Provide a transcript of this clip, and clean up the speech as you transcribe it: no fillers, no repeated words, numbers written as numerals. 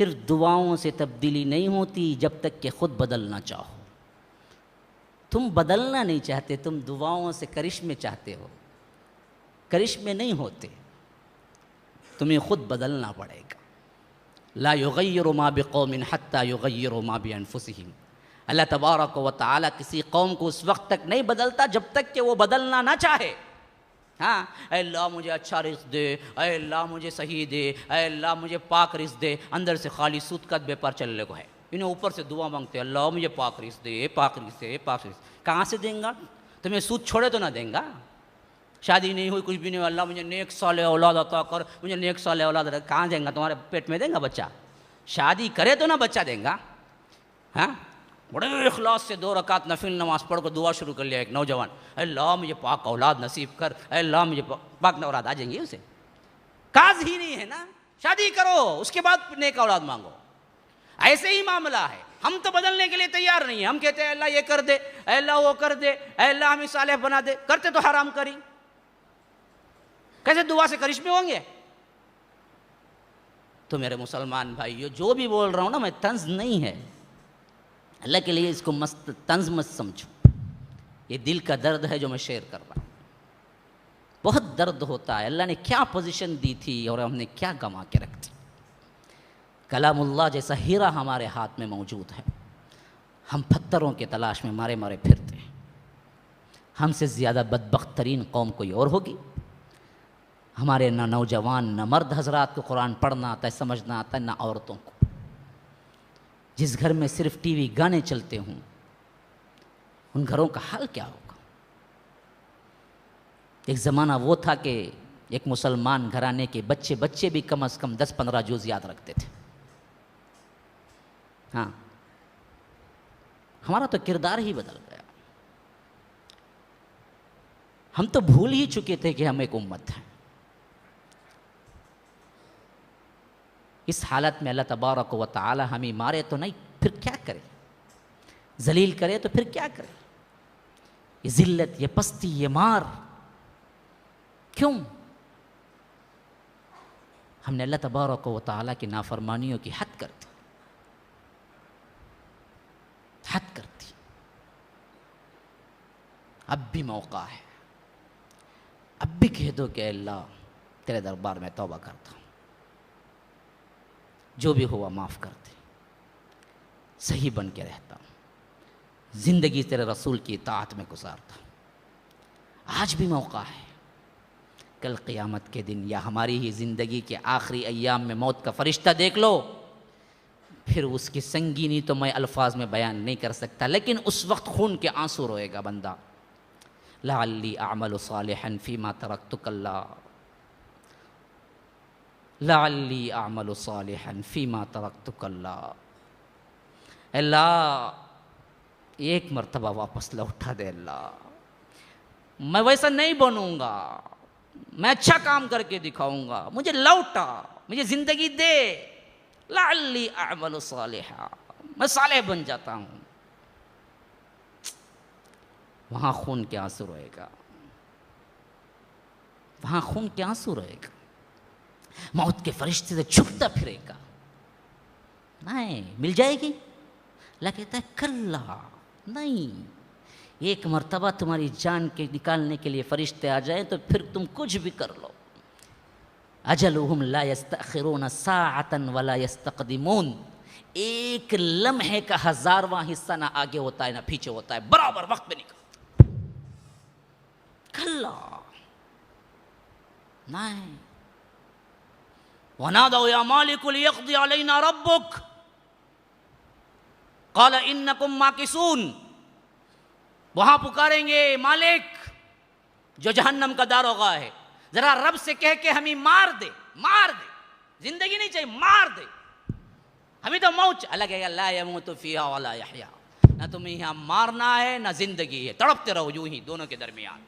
صرف دعاؤں سے تبدیلی نہیں ہوتی جب تک کہ خود بدلنا چاہو. تم بدلنا نہیں چاہتے، تم دعاؤں سے کرشمے چاہتے ہو. کرشمے نہیں ہوتے، تمہیں خود بدلنا پڑے گا. لا یغیر ما بقوم حتی یغیروا ما بانفسہم. اللہ تبارک و تعالیٰ کسی قوم کو اس وقت تک نہیں بدلتا جب تک کہ وہ بدلنا نہ چاہے. ہاں، اے اللہ مجھے اچھا رزق دے، اے اللہ مجھے صحیح دے، اے اللہ مجھے پاک رزق دے. اندر سے خالی سود کا بے پر چلنے کو ہے. انہیں اوپر سے دعا مانگتے اللہ مجھے پاک رزق دے، پاک رزق دے، پاک رزق. کہاں سے دیں گا؟ تمہیں سود چھوڑے تو نہ دیں گا. شادی نہیں ہوئی، کچھ بھی نہیں ہوا، اللہ مجھے نیک صالح اولاد عطا کر، مجھے نیک صالح اولاد عطا کر. کہاں دیں گا؟ تمہارے پیٹ میں دیں گا بچہ؟ شادی کرے تو نہ بچہ دیں گا. ہاں، بڑے اخلاص سے 2 رکعت نفل نماز پڑھ کر دعا شروع کر لیا ایک نوجوان، اے اللہ مجھے پاک اولاد نصیب کر، اے اللہ مجھے پاک اولاد. آ جائیں گے اسے؟ کاز ہی نہیں ہے نا. شادی کرو، اس کے بعد نیک اولاد مانگو. ایسے ہی معاملہ ہے. ہم تو بدلنے کے لیے تیار نہیں ہیں. ہم کہتے ہیں اللہ یہ کر دے، اے اللہ وہ کر دے، اے اللہ ہمیں صالح بنا دے. کرتے تو حرام کری. کیسے دعا سے کرشمے ہوں گے؟ تو میرے مسلمان بھائیو، جو بھی بول رہا ہوں نا میں طنز نہیں ہے. اللہ کے لیے اس کو طنز مت سمجھو. یہ دل کا درد ہے جو میں شیئر کر رہا ہوں. بہت درد ہوتا ہے. اللہ نے کیا پوزیشن دی تھی اور ہم نے کیا گما کے رکھ دی. کلام اللہ جیسا ہیرا ہمارے ہاتھ میں موجود ہے. ہم پتھروں کے تلاش میں مارے مارے پھرتے ہیں. ہم سے زیادہ بدبخت ترین قوم کوئی اور ہوگی؟ ہمارے نہ نوجوان نہ مرد حضرات کو قرآن پڑھنا آتا ہے، سمجھنا آتا ہے، نہ عورتوں کو. جس گھر میں صرف ٹی وی گانے چلتے ہوں ان گھروں کا حال کیا ہوگا؟ ایک زمانہ وہ تھا کہ ایک مسلمان گھرانے کے بچے بھی کم از کم 10-15 جز یاد رکھتے تھے. ہاں، ہمارا تو کردار ہی بدل گیا. ہم تو بھول ہی چکے تھے کہ ہم ایک امت ہیں. اس حالت میں اللہ تبارک و تعالی ہمیں مارے تو نہیں، پھر کیا کرے؟ ذلیل کرے تو پھر کیا کرے؟ یہ ذلت، یہ پستی، یہ مار کیوں؟ ہم نے اللہ تبارک و تعالی کی نافرمانیوں کی حد کر دی. حد کر دی. اب بھی موقع ہے. اب بھی کہہ دو کہ اللہ تیرے دربار میں توبہ کرتا ہوں، جو بھی ہوا معاف کر دے، صحیح بن کے رہتا ہوں، زندگی تیرے رسول کی اطاعت میں گزارتا ہوں. آج بھی موقع ہے. کل قیامت کے دن یا ہماری ہی زندگی کے آخری ایام میں موت کا فرشتہ دیکھ لو، پھر اس کی سنگینی تو میں الفاظ میں بیان نہیں کر سکتا، لیکن اس وقت خون کے آنسو روئے گا بندہ. لعلی اعمل صالحا فیما ترکت کلا، لعلی اعمل صالحا فیما ترکت کلا. اللہ ایک مرتبہ واپس لوٹا دے. اللہ میں ویسا نہیں بنوں گا، میں اچھا کام کر کے دکھاؤں گا، مجھے لوٹا، مجھے زندگی دے. لعلی اعمل صالحا، میں صالح بن جاتا ہوں. وہاں خون کے آنسو روئے گا. وہاں خون کے آنسو روئے گا. موت کے فرشتے سے چھپتا پھرے گا. نہیں مل جائے گی. اللہ کہتا ہے کلا، نہیں. ایک مرتبہ تمہاری جان کے نکالنے کے لیے فرشتے آ جائیں تو پھر تم کچھ بھی کر لو. اجلہم لا یستأخرون ساعتا ولا یستقدمون. ایک لمحے کا 1000واں حصہ نہ آگے ہوتا ہے نہ پیچھے ہوتا ہے، برابر وقت پہ نکلتا. کلا، نہیں. وَنَادَوْا يَا مَالِكُ لِيَقْضِيَ عَلَيْنَا رَبُّكَ قَالَ إِنَّكُمْ مَاكِثُونَ. وہاں پکاریں گے مالک جو جہنم کا داروغہ ہے، ذرا رب سے کہہ کے ہمیں مار دے، مار دے. زندگی نہیں چاہیے، مار دے. ہمیں تو موت. اللہ کہے گا لا يموت فيها ولا يحيا. نہ تمہیں یہاں مارنا ہے نہ زندگی ہے، تڑپتے رہو یوں ہی دونوں کے درمیان.